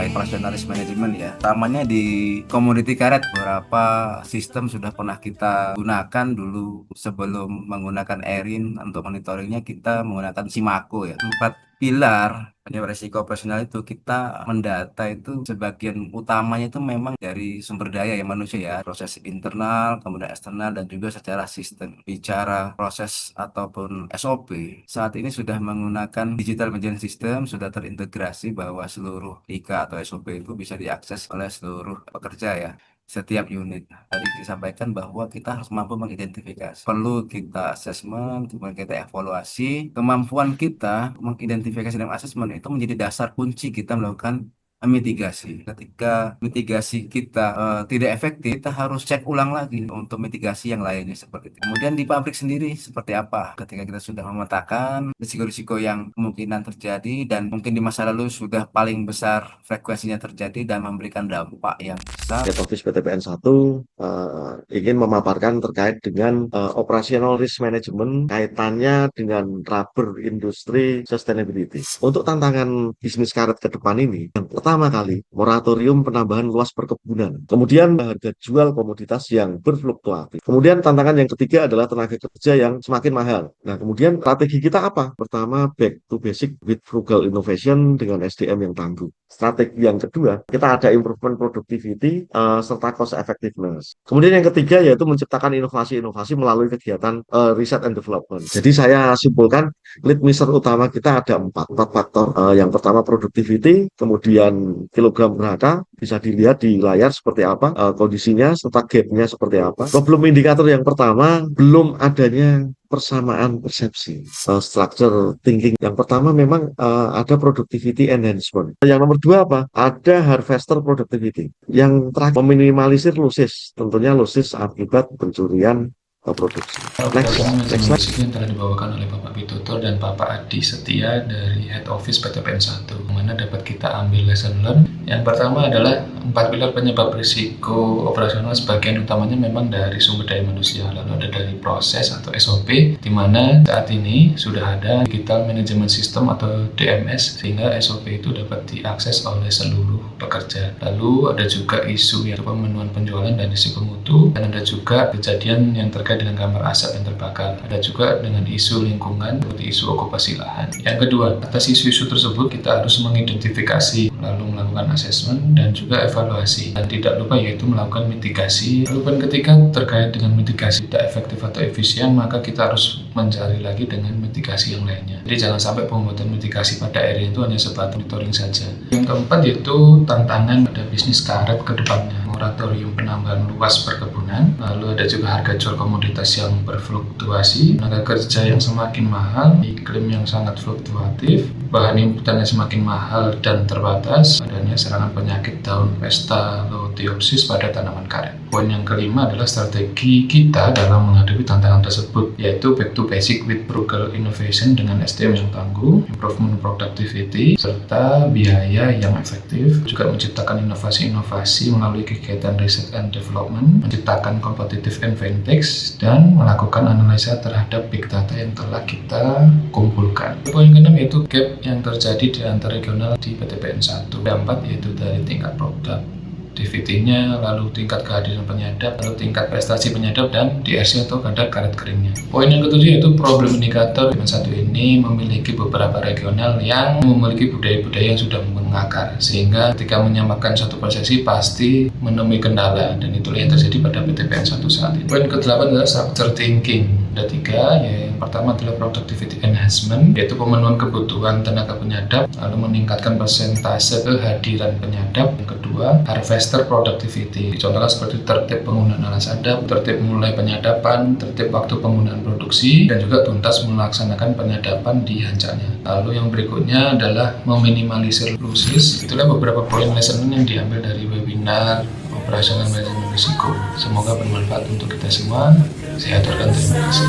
terkait operational risk management ya. Utamanya di commodity karet, beberapa sistem sudah pernah kita gunakan dulu sebelum menggunakan Erin. Untuk monitoringnya kita menggunakan Simako ya. 4 pilar penyebab resiko operasional itu kita mendata itu sebagian utamanya itu memang dari sumber daya ya manusia ya, proses internal, kemudian eksternal dan juga secara sistem. Bicara proses ataupun SOP, saat ini sudah menggunakan digital management system, sudah terintegrasi bahwa seluruh IKA atau SOP itu bisa diakses oleh seluruh pekerja ya, setiap unit. Tadi disampaikan bahwa kita harus mampu mengidentifikasi. Perlu kita asesmen, kemudian kita evaluasi. Kemampuan kita mengidentifikasi dan asesmen itu menjadi dasar kunci kita melakukan mitigasi. Ketika mitigasi kita tidak efektif, kita harus cek ulang lagi untuk mitigasi yang lainnya seperti itu. Kemudian di pabrik sendiri seperti apa? Ketika kita sudah memetakan risiko-risiko yang kemungkinan terjadi dan mungkin di masa lalu sudah paling besar frekuensinya terjadi dan memberikan dampak yang besar. Head Office PTPN 1 ingin memaparkan terkait dengan operational risk management kaitannya dengan rubber industry sustainability. Untuk tantangan bisnis karet ke depan ini, yang pertama kali moratorium penambahan luas perkebunan, kemudian harga jual komoditas yang berfluktuatif, kemudian tantangan yang ketiga adalah tenaga kerja yang semakin mahal. Nah, kemudian strategi kita apa? Pertama, back to basic with frugal innovation dengan SDM yang tangguh. Strategi yang kedua, kita ada improvement productivity serta cost effectiveness. Kemudian yang ketiga yaitu menciptakan inovasi-inovasi melalui kegiatan research and development. Jadi saya simpulkan lead measure utama kita ada empat faktor. Yang pertama productivity, kemudian kilogram per hektar, bisa dilihat di layar seperti apa kondisinya serta gapnya seperti apa. Problem indikator yang pertama belum adanya persamaan persepsi structure thinking. Yang pertama memang ada productivity enhancement. Yang nomor dua apa? Ada harvester productivity. Yang terakhir meminimalisir losses. Tentunya losses akibat pencurian produksi. Next slide. Yang telah dibawakan oleh Bapak Bitoto dan Bapak Adi Setia dari Head Office PTPN 1, mana dapat kita ambil lesson learn. Yang pertama adalah 4 pilar penyebab risiko operasional, sebagian utamanya memang dari sumber daya manusia, lalu ada dari proses atau SOP, di mana saat ini sudah ada digital management system atau DMS, sehingga SOP itu dapat diakses oleh seluruh pekerja. Lalu ada juga isu yang pemenuhan penjualan dan risiko mutu, dan ada juga kejadian yang terkait dengan kamar asap yang terbakar. Ada juga dengan isu lingkungan seperti isu okupasi lahan. Yang kedua, atas isu-isu tersebut kita harus mengidentifikasi, lalu melakukan asesmen dan juga evaluasi. Dan tidak lupa yaitu melakukan mitigasi. Lalu ketika terkait dengan mitigasi tidak efektif atau efisien, maka kita harus mencari lagi dengan mitigasi yang lainnya. Jadi jangan sampai pembuatan mitigasi pada area itu hanya sebatas monitoring saja. Yang keempat yaitu tantangan pada bisnis karet ke depannya. Moratorium penambahan luas perkebunan, lalu ada juga harga jual komoditas yang berfluktuasi, tenaga kerja yang semakin mahal, iklim yang sangat fluktuatif, bahan inputannya semakin mahal dan terbatas, adanya serangan penyakit daun pesta Laodiopsis pada tanaman karet. Poin yang kelima adalah strategi kita dalam menghadapi tantangan tersebut, yaitu back to basic with frugal innovation dengan SDM yang tangguh, improvement productivity, serta biaya yang efektif, juga menciptakan inovasi-inovasi melalui kegiatan research and development, menciptakan competitive advantage, dan melakukan analisa terhadap big data yang telah kita kumpulkan. Poin keenam yaitu gap yang terjadi di antar regional di PTPN 1. Keempat yaitu dari tingkat productivity-nya, lalu tingkat kehadiran penyadap, lalu tingkat prestasi penyadap, dan DRC atau kadar karet keringnya. Poin yang ketujuh yaitu problem indikator. PTPN 1 ini memiliki beberapa regional yang memiliki budaya-budaya yang sudah mengakar, sehingga ketika menyamakan satu persepsi pasti menemui kendala, dan itulah yang terjadi pada PTPN 1 saat ini. Poin ke-8 adalah structure thinking. Ada 3, yang pertama adalah productivity enhancement, yaitu pemenuhan kebutuhan tenaga penyadap, lalu meningkatkan persentase kehadiran penyadap. Yang kedua, harvester productivity, contohnya seperti tertib penggunaan alas adap, tertib mulai penyadapan, tertib waktu penggunaan produksi, dan juga tuntas melaksanakan penyadapan di hancanya. Lalu yang berikutnya adalah meminimalisir losses. Itulah beberapa poin lesson yang diambil dari webinar operasional manajemen risiko. Semoga bermanfaat untuk kita semua. Saya aturkan terima kasih.